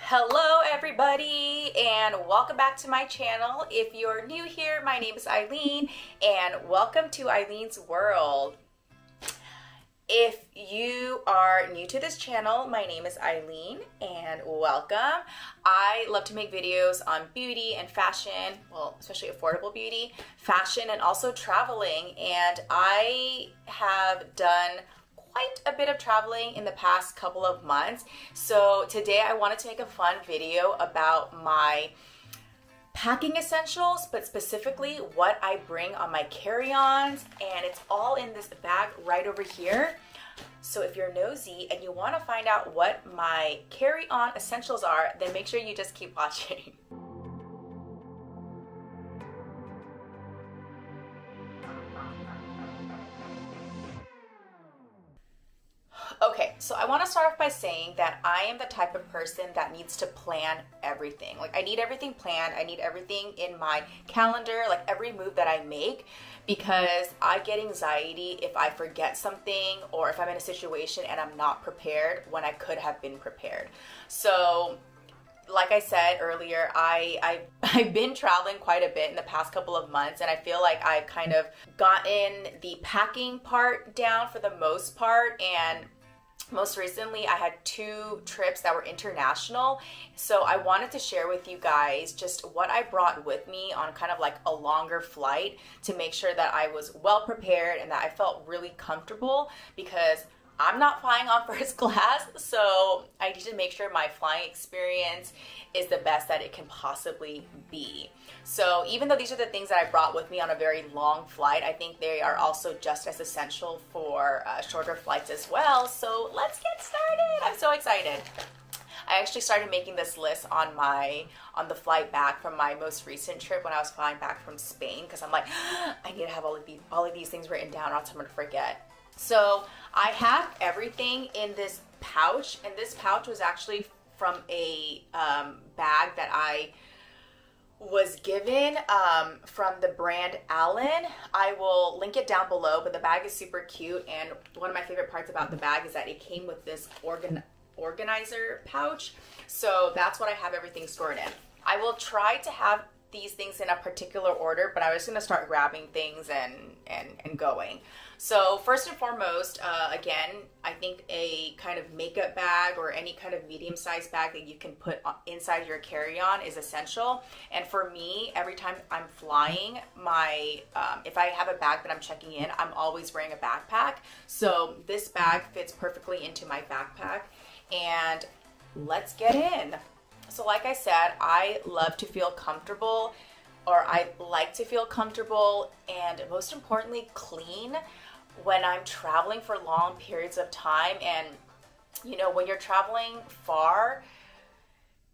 Hello everybody and welcome back to my channel. If you're new here, my name is Eileen and welcome to Eileen's World. If you are new to this channel, my name is Eileen and welcome. I love to make videos on beauty and fashion, well, especially affordable beauty, fashion, and also traveling. And I have done quite a bit of traveling in the past couple of months. So today I wanted to make a fun video about my packing essentials, but specifically what I bring on my carry-ons, and it's all in this bag right over here. So if you're nosy and you want to find out what my carry-on essentials are, then make sure you just keep watching. Okay, so I want to start off by saying that I am the type of person that needs to plan everything. Like, I need everything planned. I need everything in my calendar, like every move that I make, because I get anxiety if I forget something or if I'm in a situation and I'm not prepared when I could have been prepared. So like I said earlier, I've been traveling quite a bit in the past couple of months, and I feel like I've kind of gotten the packing part down for the most part. And most recently, I had 2 trips that were international. So I wanted to share with you guys just what I brought with me on kind of like a longer flight to make sure that I was well prepared and that I felt really comfortable, because I'm not flying on first class, so I need to make sure my flying experience is the best that it can possibly be. So even though these are the things that I brought with me on a very long flight, I think they are also just as essential for shorter flights as well. So let's get started. I'm so excited. I actually started making this list on the flight back from my most recent trip when I was flying back from Spain, because I'm like, I need to have all of these things written down, or else I'm going to forget. So I have everything in this pouch, and this pouch was actually from a bag that I was given from the brand Allyn. I will link it down below, but the bag is super cute, and one of my favorite parts about the bag is that it came with this organizer pouch. So that's what I have everything stored in. I will try to have these things in a particular order, but I was going to start grabbing things and going. So first and foremost, again, I think a kind of makeup bag or any kind of medium-sized bag that you can put inside your carry-on is essential. And for me, every time I'm flying, if I have a bag that I'm checking in, I'm always wearing a backpack. So this bag fits perfectly into my backpack, and let's get in. So like I said, I love to feel comfortable, or I like to feel comfortable and most importantly, clean when I'm traveling for long periods of time. And you know, when you're traveling far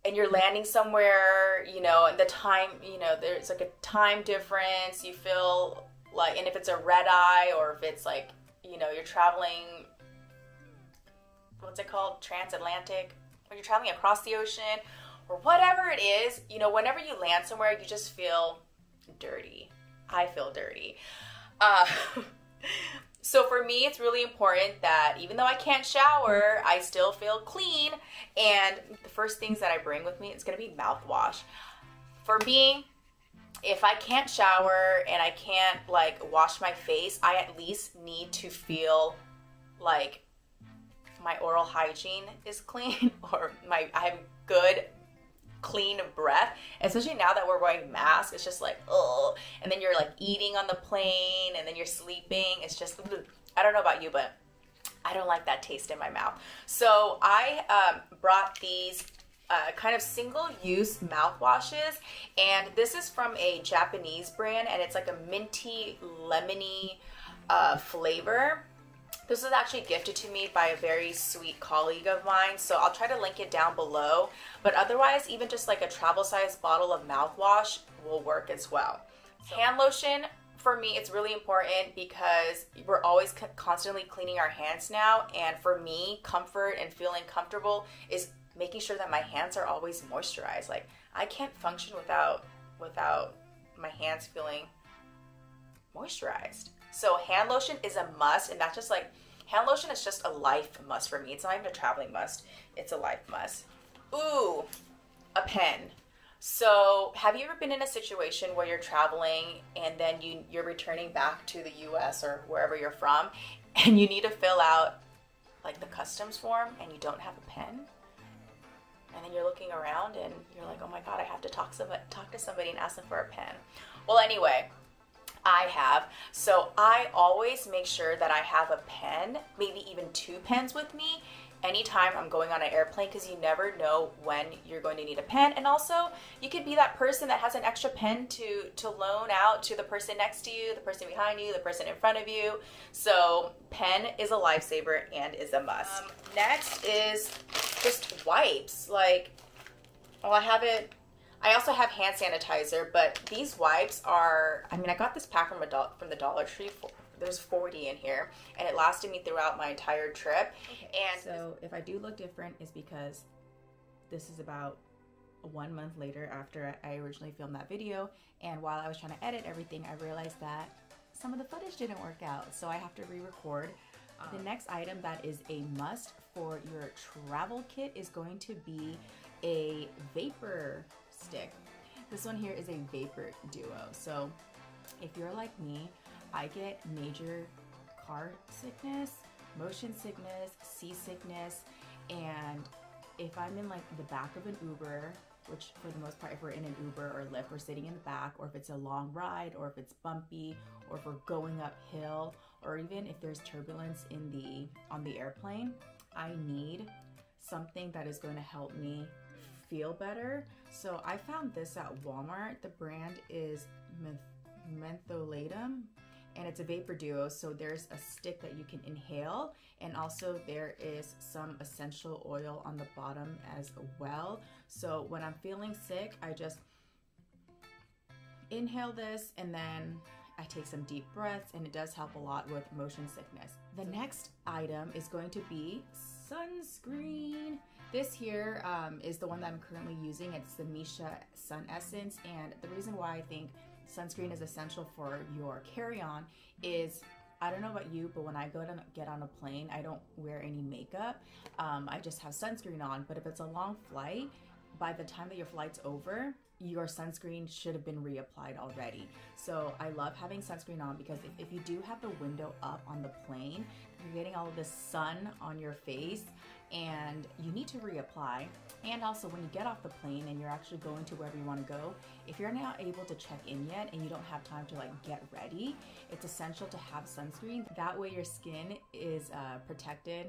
and you're landing somewhere, you know, and the time, you know, there's like a time difference, you feel like, and if it's a red eye, or if it's like, you know, you're traveling, what's it called? Transatlantic. When you're traveling across the ocean or whatever it is, you know, whenever you land somewhere, you just feel dirty. I feel dirty. So for me, it's really important that even though I can't shower, I still feel clean. And the first things that I bring with me is going to be mouthwash. For me, if I can't shower and I can't like wash my face, I at least need to feel like my oral hygiene is clean, or I have good clean breath, especially now that we're wearing masks. It's just like, oh, and then you're like eating on the plane, and then you're sleeping. It's just, I don't know about you, but I don't like that taste in my mouth. So I brought these kind of single-use mouthwashes, and this is from a Japanese brand, and it's like a minty, lemony flavor. This was actually gifted to me by a very sweet colleague of mine, so I'll try to link it down below. But otherwise, even just like a travel-sized bottle of mouthwash will work as well. Hand lotion, for me, it's really important because we're always constantly cleaning our hands now. And for me, comfort and feeling comfortable is making sure that my hands are always moisturized. Like, I can't function without my hands feeling moisturized. So hand lotion is a must, and that's just like, hand lotion is just a life must for me. It's not even a traveling must, it's a life must. Ooh, a pen. So have you ever been in a situation where you're traveling and then you're returning back to the US or wherever you're from, and you need to fill out like the customs form and you don't have a pen? And then you're looking around and you're like, oh my God, I have to talk to somebody and ask them for a pen. Well, anyway, I have. So I always make sure that I have a pen, maybe even 2 pens with me anytime I'm going on an airplane, because you never know when you're going to need a pen. And also, you could be that person that has an extra pen to loan out to the person next to you, the person behind you, the person in front of you. So pen is a lifesaver and is a must. Next is just wipes. Like, well, I also have hand sanitizer, but these wipes are, I mean, I got this pack from the Dollar Tree. There's 40 in here, and it lasted me throughout my entire trip. Okay. And so if I do look different, it's because this is about 1 month later after I originally filmed that video, and while I was trying to edit everything, I realized that some of the footage didn't work out, so I have to re-record. The next item that is a must for your travel kit is going to be a vapor stick. This one here is a VaporDuo. So if you're like me, I get major car sickness, motion sickness, seasickness, and if I'm in like the back of an Uber, which for the most part, if we're in an Uber or Lyft, we're sitting in the back, or if it's a long ride, or if it's bumpy, or if we're going uphill, or even if there's turbulence on the airplane, I need something that is going to help me feel better. So I found this at Walmart. The brand is Mentholatum, and it's a VaporDuo, so there's a stick that you can inhale, and also there is some essential oil on the bottom as well. So when I'm feeling sick, I just inhale this and then I take some deep breaths, and it does help a lot with motion sickness. The next item is going to be sunscreen. This here is the one that I'm currently using. It's the Missha Sun Essence, and the reason why I think sunscreen is essential for your carry-on is, I don't know about you, but when I get on a plane, I don't wear any makeup. I just have sunscreen on, but if it's a long flight, by the time that your flight's over, your sunscreen should have been reapplied already. So I love having sunscreen on because if you do have the window up on the plane, you're getting all of the sun on your face and you need to reapply. And also when you get off the plane and you're actually going to wherever you want to go, if you're not able to check in yet and you don't have time to like get ready, it's essential to have sunscreen. That way your skin is protected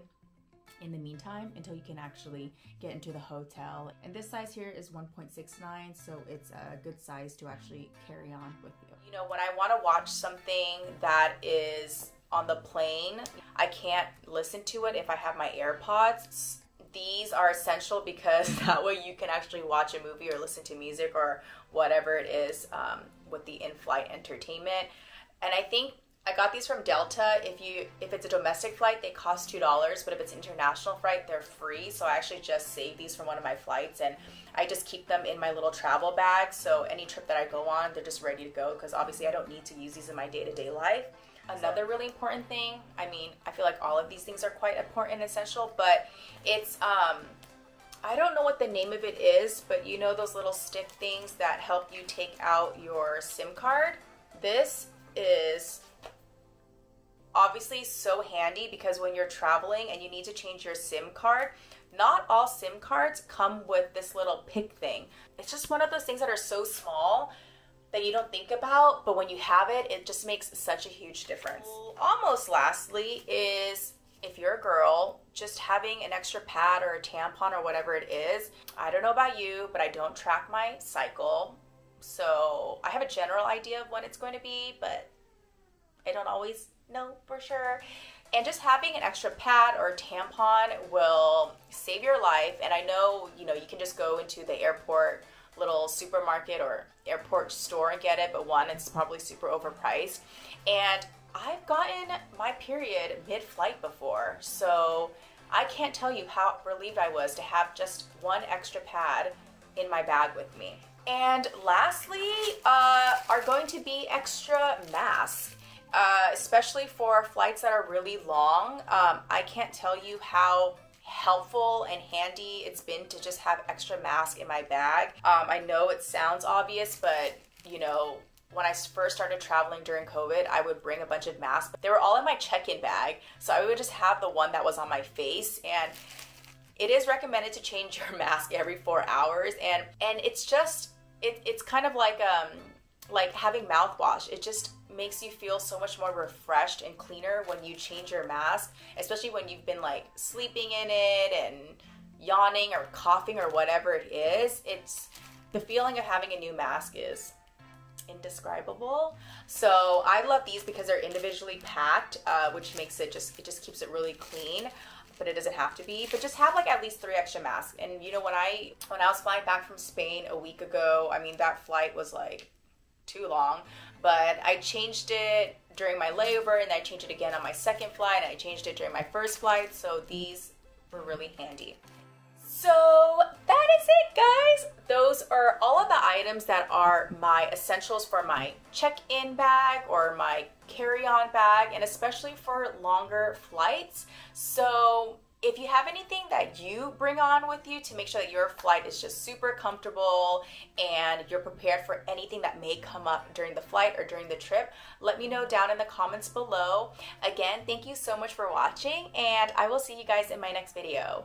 in the meantime until you can actually get into the hotel. And this size here is 1.69, so it's a good size to actually carry on with you. You know, when I want to watch something that is on the plane, I can't listen to it if I have my AirPods. These are essential because that way you can actually watch a movie or listen to music or whatever it is with the in-flight entertainment. And I think I got these from Delta. If it's a domestic flight, they cost $2, but if it's an international flight, they're free. So I actually just saved these from one of my flights, and I just keep them in my little travel bag. So any trip that I go on, they're just ready to go because obviously I don't need to use these in my day-to-day life. Another really important thing, I mean, I feel like all of these things are quite important and essential, but it's, I don't know what the name of it is, but you know those little stick things that help you take out your SIM card? This is obviously so handy because when you're traveling and you need to change your SIM card, not all SIM cards come with this little pick thing. It's just one of those things that are so small that you don't think about, but when you have it, it just makes such a huge difference. Almost lastly is, if you're a girl, just having an extra pad or a tampon or whatever it is. I don't know about you, but I don't track my cycle. So I have a general idea of when it's going to be, but I don't always know for sure. And just having an extra pad or tampon will save your life. And I know, you can just go into the airport little supermarket or airport store and get it, but one, it's probably super overpriced. And I've gotten my period mid-flight before, so I can't tell you how relieved I was to have just one extra pad in my bag with me. And lastly, are going to be extra masks. Especially for flights that are really long. I can't tell you how helpful and handy it's been to just have extra mask in my bag. I know it sounds obvious, but you know, when I first started traveling during COVID, I would bring a bunch of masks. They were all in my check-in bag, so I would just have the one that was on my face. And it is recommended to change your mask every 4 hours, and it's just it's kind of like having mouthwash. It just makes you feel so much more refreshed and cleaner when you change your mask, especially when you've been like sleeping in it and yawning or coughing or whatever it is. It's the feeling of having a new mask is indescribable. So I love these because they're individually packed, which makes it just keeps it really clean. But it doesn't have to be. But just have like at least 3 extra masks. And you know, when I was flying back from Spain a week ago, I mean, that flight was like too long, but I changed it during my layover, and I changed it again on my second flight, and I changed it during my first flight. So these were really handy. So that is it, guys. Those are all of the items that are my essentials for my check-in bag or my carry-on bag, and especially for longer flights. So if you have anything that you bring on with you to make sure that your flight is just super comfortable and you're prepared for anything that may come up during the flight or during the trip, let me know down in the comments below. Again, thank you so much for watching, and I will see you guys in my next video.